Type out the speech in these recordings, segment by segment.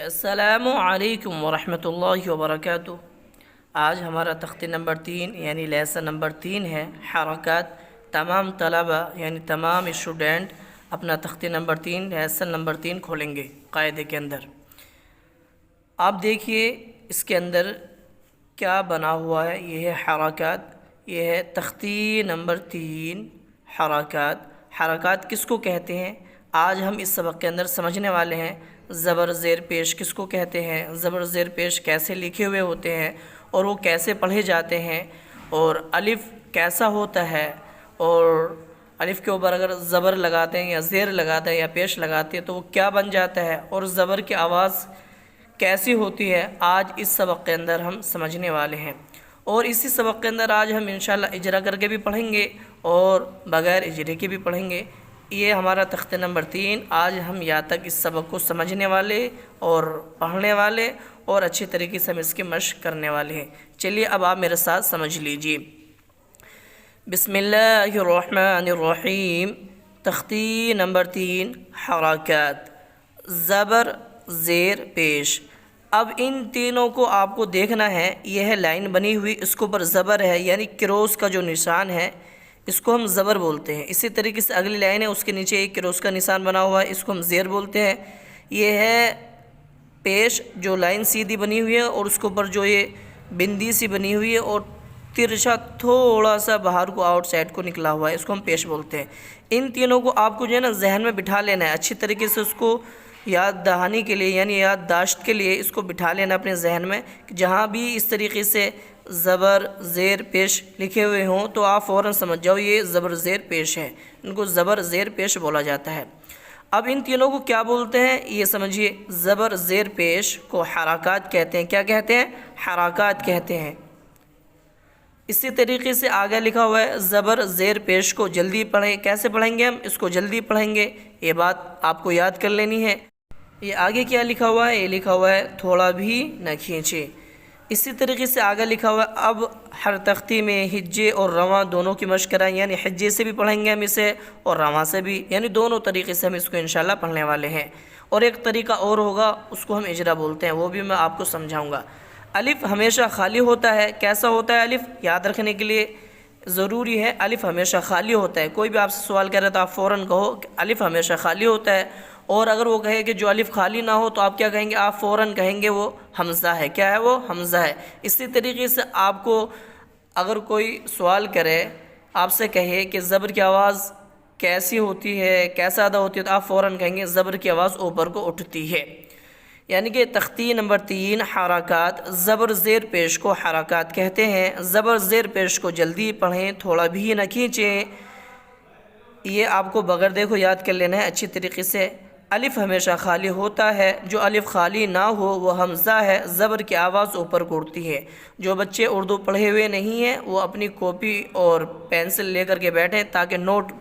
السلام علیکم ورحمۃ اللہ وبرکاتہ۔ آج ہمارا تختی نمبر 3 یعنی لیسن نمبر 3 ہے حرکات۔ تمام طلبہ یعنی تمام اسٹوڈنٹ اپنا تختی نمبر 3 لیسن نمبر 3 کھولیں گے قاعدے کے اندر۔ آپ دیکھیے اس کے اندر کیا بنا ہوا ہے، یہ ہے حرکات، یہ ہے تختی نمبر 3 حرکات۔ حرکات کس کو کہتے ہیں آج ہم اس سبق کے اندر سمجھنے والے ہیں۔ زبر زیر پیش کس کو کہتے ہیں، زبر زیر پیش کیسے لکھے ہوئے ہوتے ہیں اور وہ کیسے پڑھے جاتے ہیں، اور الف کیسا ہوتا ہے، اور الف کے اوپر اگر زبر لگاتے ہیں یا زیر لگاتے ہیں یا پیش لگاتے ہیں تو وہ کیا بن جاتا ہے، اور زبر کی آواز کیسی ہوتی ہے، آج اس سبق کے اندر ہم سمجھنے والے ہیں۔ اور اسی سبق کے اندر آج ہم انشاءاللہ اجرا کر کے بھی پڑھیں گے اور بغیر اجرے کے بھی پڑھیں گے۔ یہ ہمارا تختی نمبر 3، آج ہم یا تک اس سبق کو سمجھنے والے اور پڑھنے والے اور اچھے طریقے سے ہم اس کی مشق کرنے والے ہیں۔ چلیے اب آپ میرے ساتھ سمجھ لیجیے۔ بسم اللہ الرحمن الرحیم۔ تختی نمبر 3 حرکات، زبر زیر پیش۔ اب ان تینوں کو آپ کو دیکھنا ہے، یہ ہے لائن بنی ہوئی، اس کے اوپر زبر ہے یعنی کروس کا جو نشان ہے اس کو ہم زبر بولتے ہیں۔ اسی طریقے سے اگلی لائن ہے، اس کے نیچے ایک کروس کا نشان بنا ہوا ہے، اس کو ہم زیر بولتے ہیں۔ یہ ہے پیش، جو لائن سیدھی بنی ہوئی ہے اور اس کے اوپر جو یہ بندی سی بنی ہوئی ہے اور ترچھا تھوڑا سا باہر کو آؤٹ سائڈ کو نکلا ہوا ہے، اس کو ہم پیش بولتے ہیں۔ ان تینوں کو آپ کو جو ہے نا ذہن میں بٹھا لینا ہے، اچھی طریقے سے اس کو یاد دہانی کے لیے یعنی یادداشت کے لیے اس کو بٹھا لینا اپنے ذہن میں، کہ جہاں بھی اس طریقے سے زبر زیر پیش لکھے ہوئے ہوں تو آپ فوراً سمجھ جاؤ یہ زبر زیر پیش ہے، ان کو زبر زیر پیش بولا جاتا ہے۔ اب ان تینوں کو کیا بولتے ہیں یہ سمجھیے۔ زبر زیر پیش کو حرکات کہتے ہیں۔ کیا کہتے ہیں؟ حرکات کہتے ہیں۔ اسی طریقے سے آگے لکھا ہوا ہے زبر زیر پیش کو جلدی پڑھیں۔ کیسے پڑھیں گے ہم اس کو؟ جلدی پڑھیں گے، یہ بات آپ کو یاد کر لینی ہے۔ یہ آگے کیا لکھا ہوا ہے؟ یہ لکھا ہوا ہے تھوڑا بھی نہ کھینچے۔ اسی طریقے سے آگے لکھا ہوا ہے اب ہر تختی میں ہجے اور رواں دونوں کی مشق کرائیں، یعنی ہجے سے بھی پڑھیں گے ہم اسے اور رواں سے بھی، یعنی دونوں طریقے سے ہم اس کو انشاءاللہ پڑھنے والے ہیں۔ اور ایک طریقہ اور ہوگا، اس کو ہم اجرا بولتے ہیں، وہ بھی میں آپ کو سمجھاؤں گا۔ الف ہمیشہ خالی ہوتا ہے۔ کیسا ہوتا ہے الف؟ یاد رکھنے کے لیے ضروری ہے، الف ہمیشہ خالی ہوتا ہے۔ کوئی بھی آپ سے سوال کرے تو آپ فوراً کہو کہ الف ہمیشہ خالی ہوتا ہے، اور اگر وہ کہے کہ جو الف خالی نہ ہو تو آپ کیا کہیں گے؟ آپ فوراً کہیں گے وہ حمزہ ہے۔ کیا ہے وہ؟ حمزہ ہے۔ اسی طریقے سے آپ کو اگر کوئی سوال کرے، آپ سے کہے کہ زبر کی آواز کیسی ہوتی ہے، کیسا ادا ہوتی ہے، تو آپ فوراً کہیں گے زبر کی آواز اوپر کو اٹھتی ہے۔ یعنی کہ تختی نمبر 3 حرکات، زبر زیر پیش کو حرکات کہتے ہیں۔ زبر زیر پیش کو جلدی پڑھیں، تھوڑا بھی نہ کھینچیں۔ یہ آپ کو بغیر دیکھو یاد کر لینا ہے اچھی طریقے سے۔ الف ہمیشہ خالی ہوتا ہے، جو الف خالی نہ ہو وہ حمزہ ہے، زبر کی آواز اوپر کو اٹھتی ہے۔ جو بچے اردو پڑھے ہوئے نہیں ہیں وہ اپنی کاپی اور پینسل لے کر کے بیٹھیں تاکہ نوٹ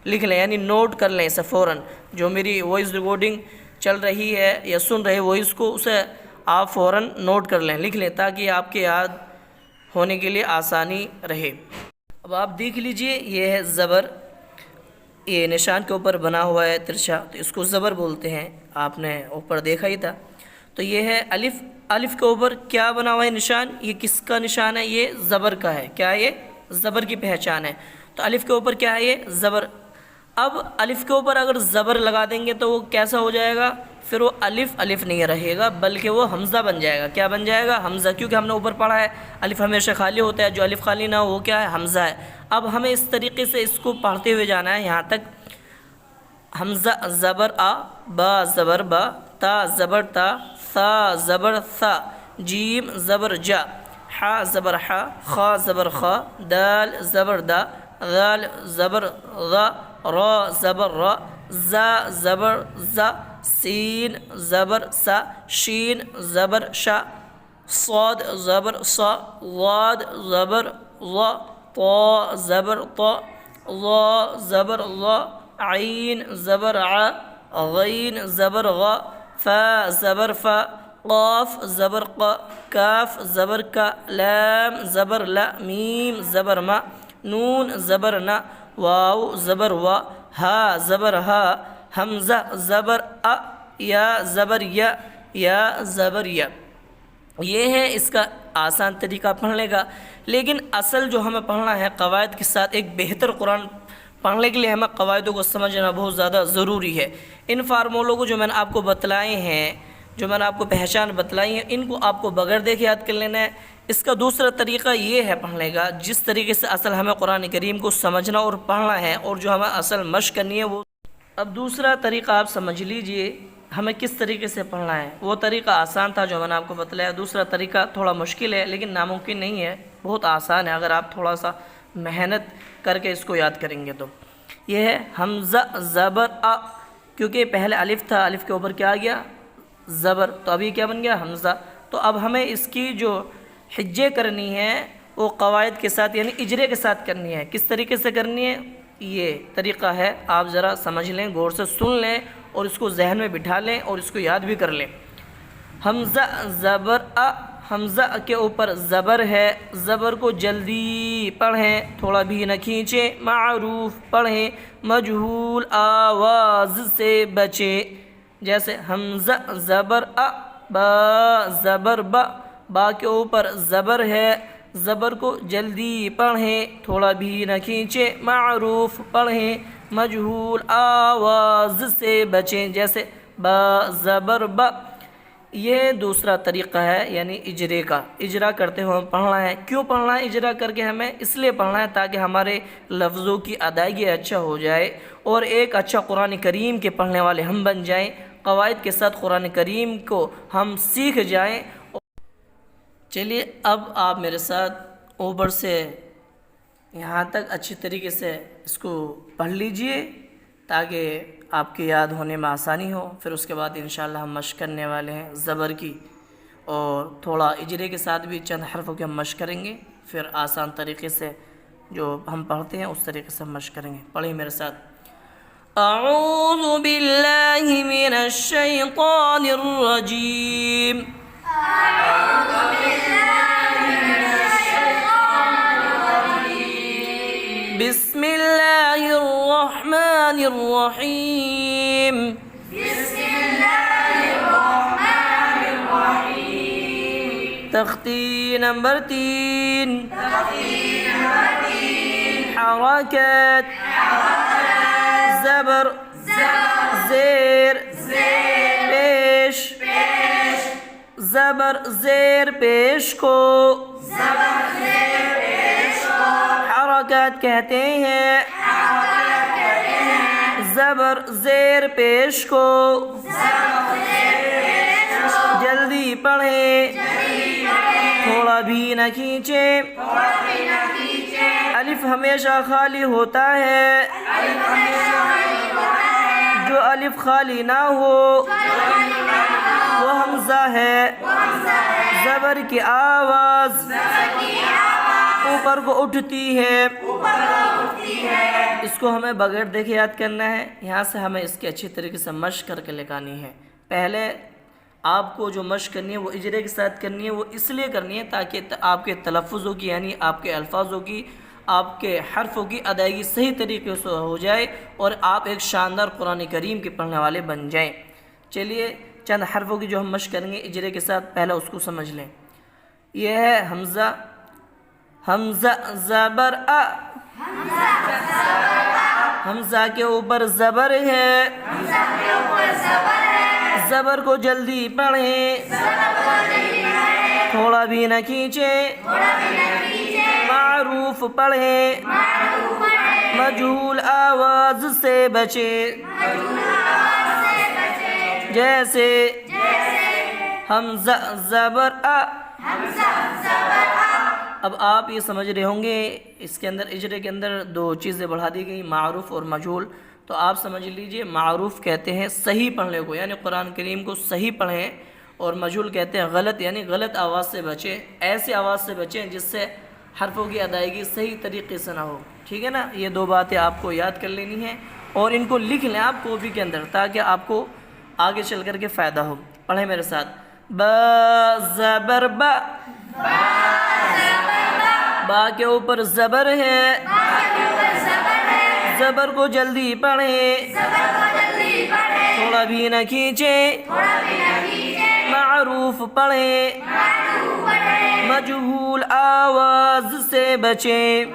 لکھ لیں، یعنی نوٹ کر لیں اسے فوراً۔ جو میری وائس ریکارڈنگ چل رہی ہے یا سن رہے وائس کو، اسے آپ فوراً نوٹ کر لیں، لکھ لیں، تاکہ آپ کے یاد ہونے کے لیے آسانی رہے۔ اب آپ دیکھ لیجئے، یہ ہے زبر، یہ نشان کے اوپر بنا ہوا ہے ترچھا، تو اس کو زبر بولتے ہیں، آپ نے اوپر دیکھا ہی تھا۔ تو یہ ہے الف، الف کے اوپر کیا بنا ہوا ہے نشان؟ یہ کس کا نشان ہے؟ یہ زبر کا ہے۔ کیا ہے؟ یہ زبر کی پہچان ہے۔ تو الف کے اوپر کیا ہے؟ یہ زبر۔ اب الف کے اوپر اگر زبر لگا دیں گے تو وہ کیسا ہو جائے گا؟ پھر وہ الف الف نہیں رہے گا بلکہ وہ حمزہ بن جائے گا۔ کیا بن جائے گا؟ حمزہ، کیونکہ ہم نے اوپر پڑھا ہے الف ہمیشہ خالی ہوتا ہے، جو الف خالی نہ ہو وہ کیا ہے؟ حمزہ ہے۔ اب ہمیں اس طریقے سے اس کو پڑھتے ہوئے جانا ہے یہاں تک: حمزہ زبر آ، با زبر با، تا زبر تا، ثا زبر ثا، جیم زبر جا، حا زبر حا، خا زبر خا، دال زبر دا، غال زبر غا، را زبر را، زا زبر زا، سین زبر سا، شین زبر شا، صاد زبر صا، ضاد زبر ضا، طا زبر طا، ظا زبر ظا، عین زبر ع، غین زبر غا، فا زبر فا، قاف زبر قا، کاف زبر کا، لام زبر لا، میم زبر ما، نون زبر نا، واو زبر وا، ہا زبر ہا، حمزہ زبر ا، یا زبر یا، یا زبر یا، یہ ہے اس کا آسان طریقہ پڑھنے کا۔ لیکن اصل جو ہمیں پڑھنا ہے قواعد کے ساتھ، ایک بہتر قرآن پڑھنے کے لیے ہمیں قواعدوں کو سمجھنا بہت زیادہ ضروری ہے۔ ان فارمولوں کو جو میں نے آپ کو بتلائے ہیں، جو میں نے آپ کو پہچان بتلائی ہیں، ان کو آپ کو بغیر دیکھے یاد کر لینا ہے۔ اس کا دوسرا طریقہ یہ ہے پڑھنے کا، جس طریقے سے اصل ہمیں قرآن کریم کو سمجھنا اور پڑھنا ہے، اور جو ہمیں اصل مشق کرنی ہے وہ۔ اب دوسرا طریقہ آپ سمجھ لیجئے ہمیں کس طریقے سے پڑھنا ہے۔ وہ طریقہ آسان تھا جو میں نے آپ کو بتلایا، دوسرا طریقہ تھوڑا مشکل ہے لیکن ناممکن نہیں ہے، بہت آسان ہے اگر آپ تھوڑا سا محنت کر کے اس کو یاد کریں گے۔ تو یہ ہے حمزہ زبر ا، کیونکہ پہلے الف تھا، الف کے اوپر کیا آ گیا؟ زبر، تو ابھی کیا بن گیا؟ حمزہ۔ تو اب ہمیں اس کی جو حجے کرنی ہے وہ قواعد کے ساتھ یعنی اجرے کے ساتھ کرنی ہے۔ کس طریقے سے کرنی ہے؟ یہ طریقہ ہے، آپ ذرا سمجھ لیں، غور سے سن لیں اور اس کو ذہن میں بٹھا لیں اور اس کو یاد بھی کر لیں۔ حمزہ زبر ا، حمزہ کے اوپر زبر ہے، زبر کو جلدی پڑھیں، تھوڑا بھی نہ کھینچیں، معروف پڑھیں، مجہول آواز سے بچیں۔ جیسے حمزہ زبر ا، با زبر با، با کے اوپر زبر ہے، زبر کو جلدی پڑھیں، تھوڑا بھی نہ کھینچیں، معروف پڑھیں، مجہول آواز سے بچیں۔ جیسے با زبر با۔ یہ دوسرا طریقہ ہے یعنی اجرے کا، اجرا کرتے ہوئے پڑھنا ہے۔ کیوں پڑھنا ہے اجرا کر کے؟ ہمیں اس لیے پڑھنا ہے تاکہ ہمارے لفظوں کی ادائیگی اچھا ہو جائے اور ایک اچھا قرآن کریم کے پڑھنے والے ہم بن جائیں، قواعد کے ساتھ قرآن کریم کو ہم سیکھ جائیں۔ چلیے اب آپ میرے ساتھ اوپر سے یہاں تک اچھی طریقے سے اس کو پڑھ لیجئے تاکہ آپ کی یاد ہونے میں آسانی ہو۔ پھر اس کے بعد انشاءاللہ ہم مشق کرنے والے ہیں زبر کی، اور تھوڑا اجرے کے ساتھ بھی چند حرفوں کی ہم مشق کریں گے، پھر آسان طریقے سے جو ہم پڑھتے ہیں اس طریقے سے ہم مشق کریں گے۔ پڑھیں میرے ساتھ۔ اعوذ باللہ من الشیطان الرجیم، بسم اللہ الرحمن الرحیم، تختی نمبر 3، حرکت زبر زیر پیش، زبر زیر پیش کو حرکت کہتے ہیں، زبر زیر پیش کو جلدی پڑھیں، تھوڑا بھی نہ کھینچیں۔ الف ہمیشہ خالی ہوتا ہے، جو الف خالی نہ ہو وہ حمزہ ہے۔ زبر کی آواز اوپر کو اٹھتی ہے، اس کو ہمیں بغیر دیکھے یاد کرنا ہے۔ یہاں سے ہمیں اس کی اچھی طریقے سے مشق کر کے لکھانی ہے۔ پہلے آپ کو جو مشق کرنی ہے وہ اجرے کے ساتھ کرنی ہے، وہ اس لیے کرنی ہے تاکہ آپ کے تلفظوں کی یعنی آپ کے الفاظوں کی، آپ کے حرفوں کی ادائیگی صحیح طریقے سے ہو جائے اور آپ ایک شاندار قرآن کریم کے پڑھنے والے بن جائیں۔ چلیے چند حرفوں کی جو ہم مشق کریں گے اجرے کے ساتھ، پہلے اس کو سمجھ لیں۔ یہ ہے حمزہ، حمزہ زبر ا، حمزہ کے اوپر زبر ہے، زبر کو جلدی پڑھیں، تھوڑا بھی نہ کھینچیں، معروف پڑھیں، مجہول آواز سے بچیں۔ جیسے حمزہ زبر ا۔ اب آپ یہ سمجھ رہے ہوں گے اس کے اندر اجرے کے اندر دو چیزیں بڑھا دی گئی، معروف اور مجہول۔ تو آپ سمجھ لیجئے معروف کہتے ہیں صحیح پڑھنے کو، یعنی قرآن کریم کو صحیح پڑھیں، اور مجہول کہتے ہیں غلط، یعنی غلط آواز سے بچیں، ایسی آواز سے بچیں جس سے حرفوں کی ادائیگی صحیح طریقے سے نہ ہو۔ ٹھیک ہے نا؟ یہ دو باتیں آپ کو یاد کر لینی ہیں اور ان کو لکھ لیں آپ کاپی کے اندر تاکہ آپ کو آگے چل کر کے فائدہ ہو۔ پڑھیں میرے ساتھ۔ با زبر با، با کے اوپر زبر ہے، زبر کو جلدی پڑھیں، تھوڑا بھی نہ کھینچیں، معروف پڑھیں، مجہول آواز سے بچیں،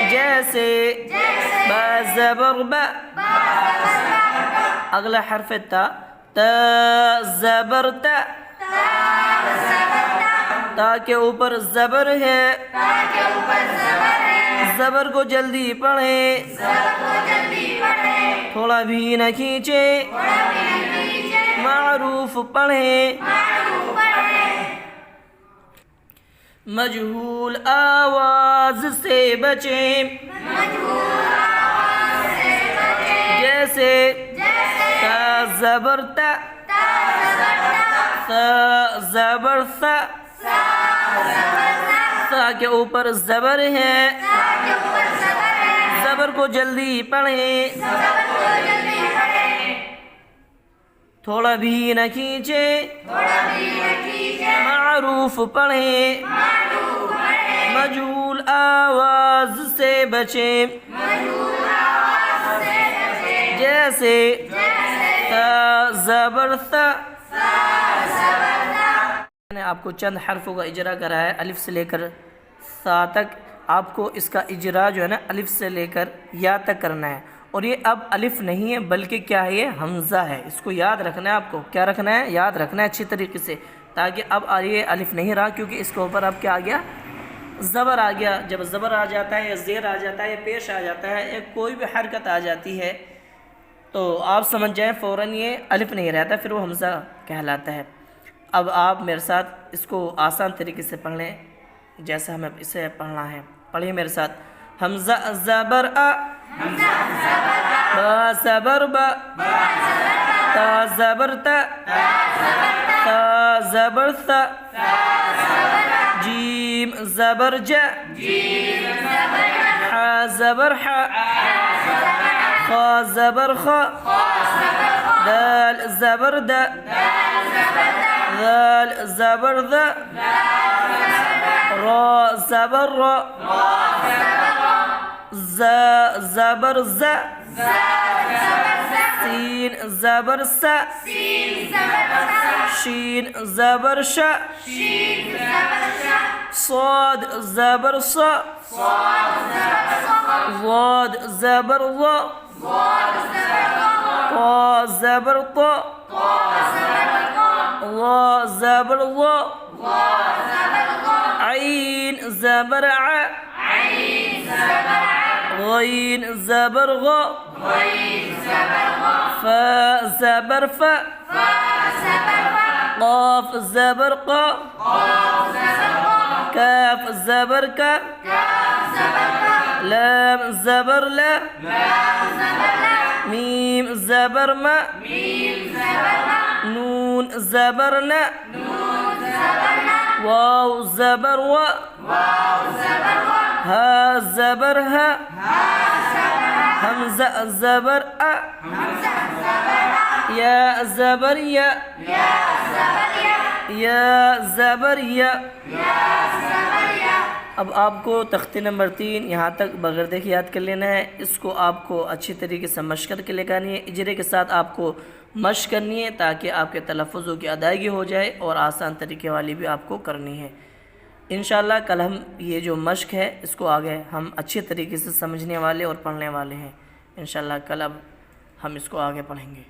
جیسے با زبر با، اگلا حرف تا، تا زبر تا، تا کے اوپر زبر ہے، زبر کو جلدی پڑھیں، تھوڑا بھی نہ کھینچیں، معروف پڑھیں، مجہول آواز سے بچیں، جیسے تا زبر تا، تا زبر تا، تا کے اوپر زبر ہے، زبر کو جلدی پڑھیں، تھوڑا بھی نہ کھینچیں، معروف پڑھیں، مجہول آواز سے بچیں، جیسے تا زبر تا۔ میں نے آپ کو چند حرفوں کا اجرا کرا ہے الف سے لے کر سا تک، آپ کو اس کا اجرا جو ہے نا الف سے لے کر یا تک کرنا ہے، اور یہ اب الف نہیں ہے بلکہ کیا ہے، یہ حمزہ ہے، اس کو یاد رکھنا ہے، آپ کو کیا رکھنا ہے، یاد رکھنا ہے اچھی طریقے سے، تاکہ اب یہ الف نہیں رہا، کیونکہ اس کے اوپر اب کیا آ گیا، زبر آ گیا۔ جب زبر آ جاتا ہے یا زیر آ جاتا ہے یا پیش آ جاتا ہے یا کوئی بھی حرکت آ جاتی ہے تو آپ سمجھ جائیں فوراً یہ الف نہیں رہتا، پھر وہ حمزہ کہلاتا ہے۔ اب آپ میرے ساتھ اس کو آسان طریقے سے پڑھ لیں جیسا ہمیں اسے پڑھنا ہے، پڑھیے میرے ساتھ، حمزہ زبر آ، با زبر با، تا زبر تا، تا زبر تا، جیم زبر جا، حا زبر حا، خا زبر خا، دال زبر دا، ذال زبر ذا، را زبر را، زا زبر زا، سین زبر سا، شین زبر شا، صاد زبر صا، ضاد زبر ضا، طا زبر طا، ظا زبر ظا، عین زبر ع، غین زبر غا، فا زبر فا، قاف زبر قا، کاف زبر کا، لام زبر لا، میم زبر ما، نون زبر نا، واو زبر وا، ها زبر ها، حمزہ زبر ا، یا زبر یا، یا زبر یا۔ اب آپ کو تختی نمبر 3 یہاں تک بغیر دیکھے یاد کر لینا ہے، اس کو آپ کو اچھی طریقے سے مشق کر کے لے کے آنی ہے، اجرے کے ساتھ آپ کو مشق کرنی ہے تاکہ آپ کے تلفظوں کی ادائیگی ہو جائے، اور آسان طریقے والی بھی آپ کو کرنی ہے۔ انشاءاللہ کل ہم یہ جو مشق ہے اس کو آگے ہم اچھے طریقے سے سمجھنے والے اور پڑھنے والے ہیں، انشاءاللہ کل اب ہم اس کو آگے پڑھیں گے۔